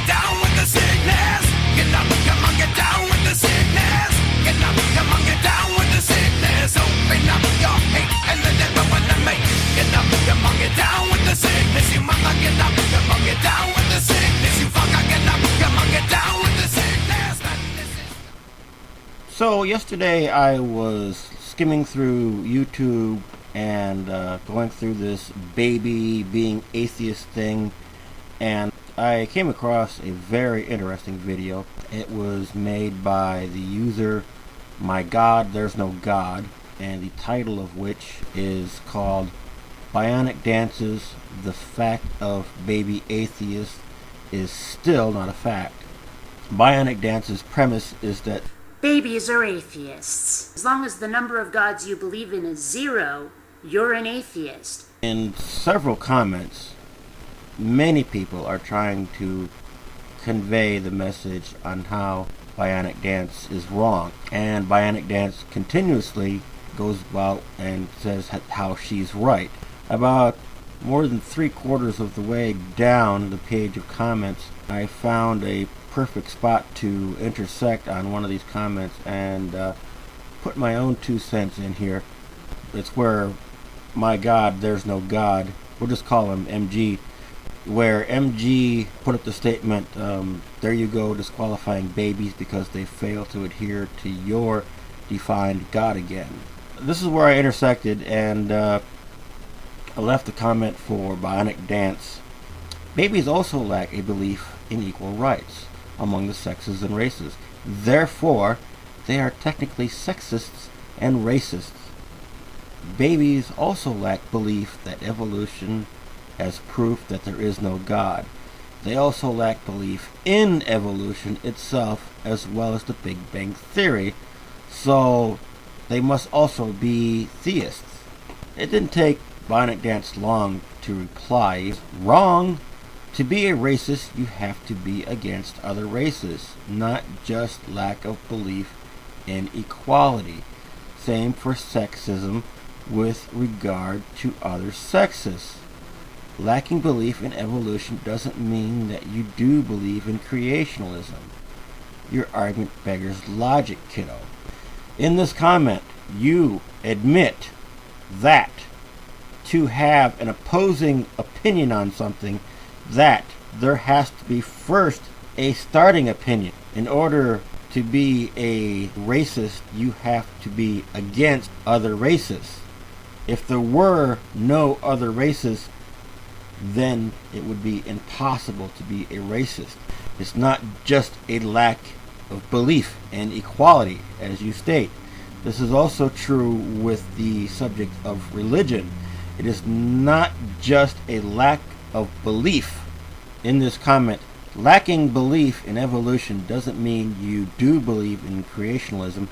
get down with the sickness. Get up, come on, get down with the sickness. Get up, come on, get down with the sickness. Open up your hate and the devil wanna make. Get up, come on, get down with the sickness. You mama, get up, come on, get down with the sickness. You fucker, get up, come on, get down with the sickness. So yesterday I was skimming through YouTube and going through this baby being atheist thing, and I came across a very interesting video. It was made by the user My God There's No God, and the title of which is called Bionic Dance's The Fact of Baby Atheist is Still Not a Fact. Bionic Dance's premise is that babies are atheists. As long as the number of gods you believe in is 0, you're an atheist. in several comments, many people are trying to convey the message on how Bionic Dance is wrong. And Bionic Dance continuously goes about and says how she's right. About more than 3/4 of the way down the page of comments, I found a perfect spot to intersect on one of these comments and put my own 2 cents in here. It's where My God There's No God, we'll just call him MG, where MG put up the statement, there you go, disqualifying babies because they fail to adhere to your defined God again. This is where I intersected, and I left a comment for Bionic Dance. Babies also lack a belief in equal rights among the sexes and races. Therefore, they are technically sexists and racists. Babies also lack belief that evolution as proof that there is no God. They also lack belief in evolution itself, as well as the Big Bang Theory, so they must also be theists. It didn't take Bionic Dance long to reply. Wrong. To be a racist, you have to be against other races, not just lack of belief in equality. Same for sexism with regard to other sexes. Lacking belief in evolution doesn't mean that you do believe in creationism. Your argument beggars logic, kiddo. In this comment, you admit that to have an opposing opinion on something, that there has to be first a starting opinion. In order to be a racist, you have to be against other races. If there were no other races, then it would be impossible to be a racist. It's not just a lack of belief in equality, as you state. This is also true with the subject of religion. It is not just a lack of belief. In this comment, lacking belief in evolution doesn't mean you do believe in creationism.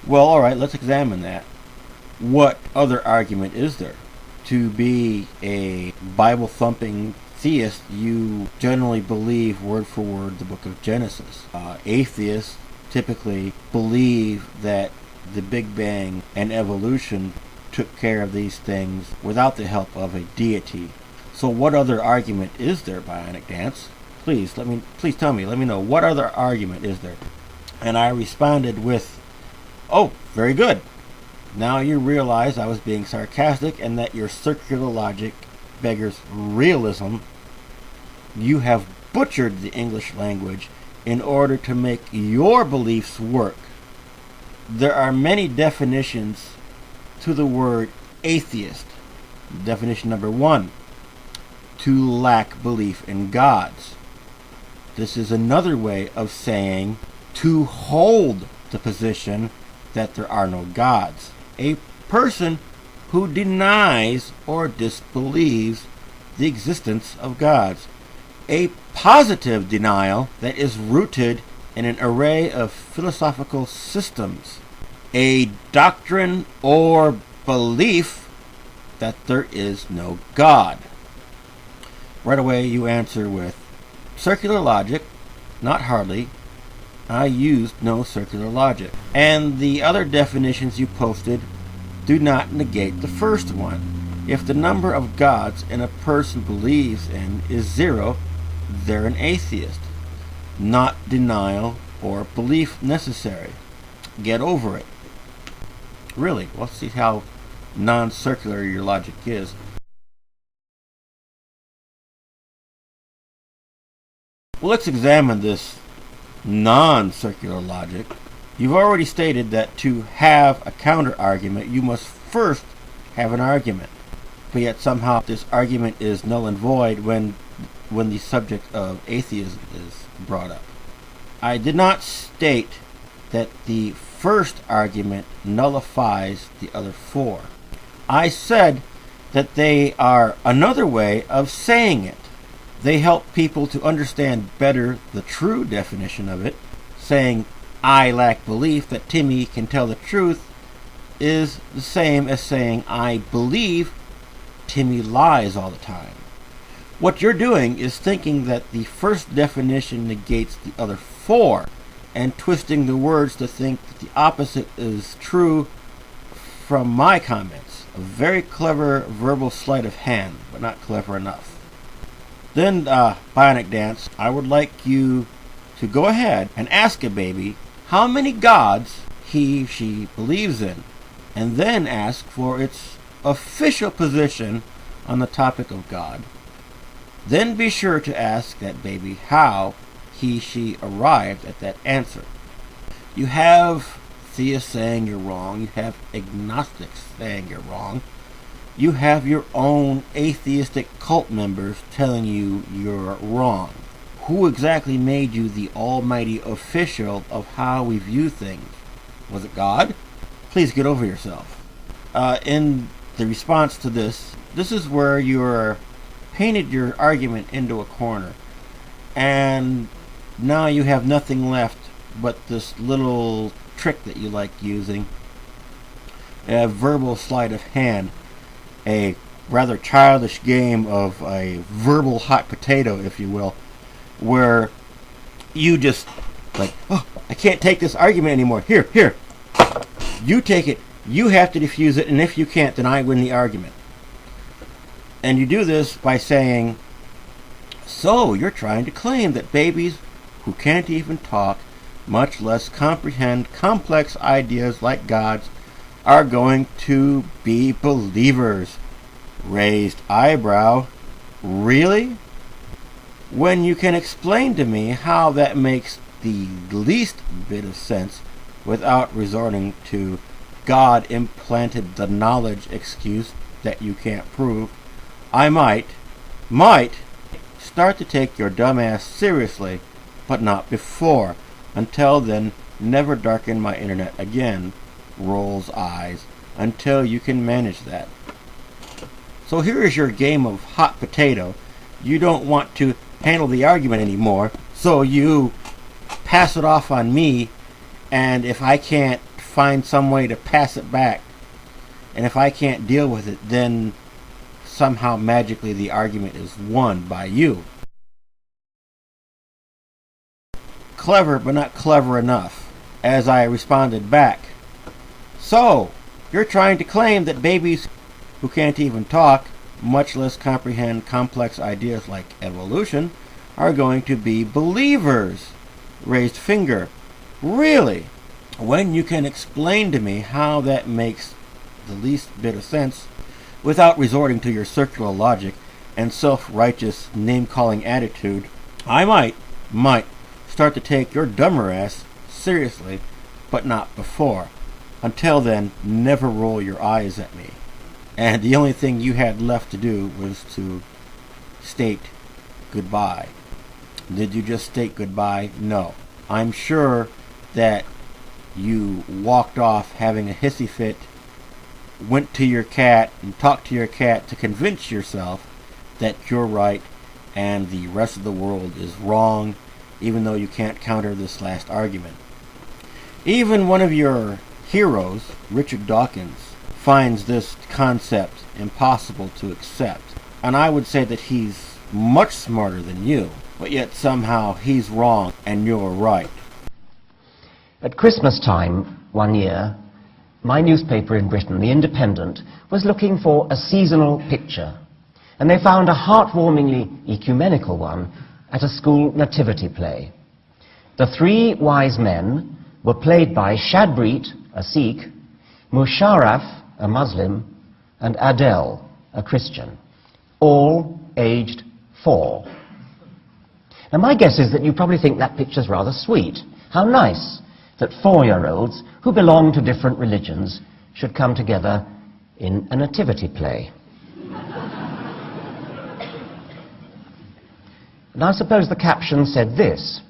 Well, alright, let's examine that. What other argument is there? To be a Bible-thumping theist, you generally believe word for word the book of Genesis. Atheists typically believe that the Big Bang and evolution took care of these things without the help of a deity. So what other argument is there, Bionic Dance? Please tell me, let me know, what other argument is there? And I responded with, oh, very good. Now you realize I was being sarcastic and that your circular logic beggars realism. You have butchered the English language in order to make your beliefs work. There are many definitions to the word atheist. Definition number 1, to lack belief in gods. This is another way of saying to hold the position that there are no gods. A person who denies or disbelieves the existence of gods. A positive denial that is rooted in an array of philosophical systems. A doctrine or belief that there is no God. Right away you answer with circular logic. Not hardly. I used no circular logic. And the other definitions you posted do not negate the first one. If the number of gods a person believes in is 0, they're an atheist. not denial or belief necessary. Get over it. Really, let's see how non-circular your logic is. Well, let's examine this non-circular logic. You've already stated that to have a counter-argument, you must first have an argument. But yet somehow this argument is null and void when the subject of atheism is brought up. I did not state that the first argument nullifies the other four. I said that they are another way of saying it. They help people to understand better the true definition of it. Saying, I lack belief that Timmy can tell the truth is the same as saying, I believe Timmy lies all the time. What you're doing is thinking that the first definition negates the other four, and twisting the words to think that the opposite is true from my comments. A very clever verbal sleight of hand, but not clever enough. Then, Bionic Dance, I would like you to go ahead and ask a baby how many gods she believes in, and then ask for its official position on the topic of God. Then be sure to ask that baby how she arrived at that answer. You have theists saying you're wrong. You have agnostics saying you're wrong. You have your own atheistic cult members telling you you're wrong. Who exactly made you the almighty official of how we view things? Was it God? Please get over yourself. In the response to this is where you're painted your argument into a corner, and now you have nothing left but this little trick that you like using, a verbal sleight of hand, a rather childish game of a verbal hot potato, if you will, where you just like, oh, I can't take this argument anymore. Here, you take it, you have to defuse it, and if you can't, then I win the argument. And you do this by saying, so you're trying to claim that babies who can't even talk, much less comprehend complex ideas like gods, are going to be believers. Raised eyebrow. Really? When you can explain to me how that makes the least bit of sense without resorting to God implanted the knowledge excuse that you can't prove, I might start to take your dumbass seriously, but not before. Until then, never darken my internet again. Rolls eyes. Until you can manage that. So here is your game of hot potato. You don't want to handle the argument anymore, so you pass it off on me, and if I can't find some way to pass it back, and if I can't deal with it, then somehow magically the argument is won by you. Clever, but not clever enough. As I responded back, so you're trying to claim that babies who can't even talk, much less comprehend complex ideas like evolution, are going to be believers. Raised finger. Really? When you can explain to me how that makes the least bit of sense without resorting to your circular logic and self-righteous name-calling attitude, I might start to take your dumber ass seriously, but not before. Until then, never roll your eyes at me. And the only thing you had left to do was to state goodbye. Did you just state goodbye? No. I'm sure that you walked off having a hissy fit, went to your cat and talked to your cat to convince yourself that you're right and the rest of the world is wrong, even though you can't counter this last argument. Even one of your heroes, Richard Dawkins, finds this concept impossible to accept. And I would say that he's much smarter than you, but yet somehow he's wrong and you're right. At Christmas time one year, my newspaper in Britain, The Independent, was looking for a seasonal picture, and they found a heartwarmingly ecumenical one at a school nativity play. The three wise men were played by Shadbreet, a Sikh, Musharraf, a Muslim, and Adele, a Christian, all aged 4. Now my guess is that you probably think that picture's rather sweet. How nice that 4-year-olds who belong to different religions should come together in a nativity play. And I suppose the caption said this: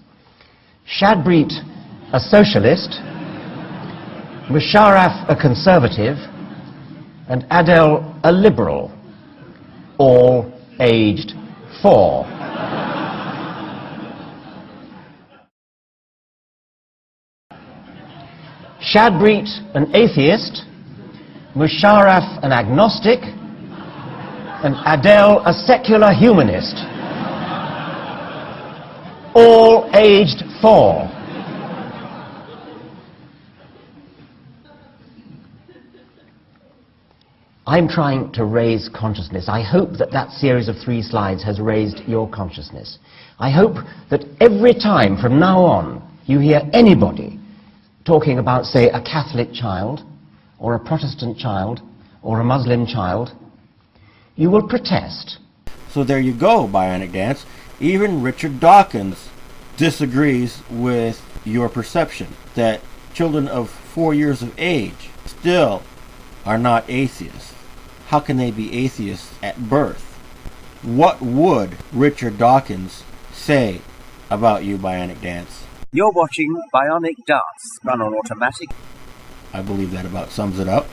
Shadbreet, a socialist, Musharraf, a conservative, and Adele, a liberal, all aged 4. Shadbreet, an atheist, Musharraf, an agnostic, and Adele, a secular humanist, all aged 4. I'm trying to raise consciousness. I hope that that series of 3 slides has raised your consciousness. I hope that every time from now on you hear anybody talking about, say, a Catholic child, or a Protestant child, or a Muslim child, you will protest. So there you go, Bionic Dance. Even Richard Dawkins disagrees with your perception that children of 4 years of age still are not atheists. How can they be atheists at birth? What would Richard Dawkins say about you, Bionic Dance? You're watching Bionic Dance, run on automatic. I believe that about sums it up.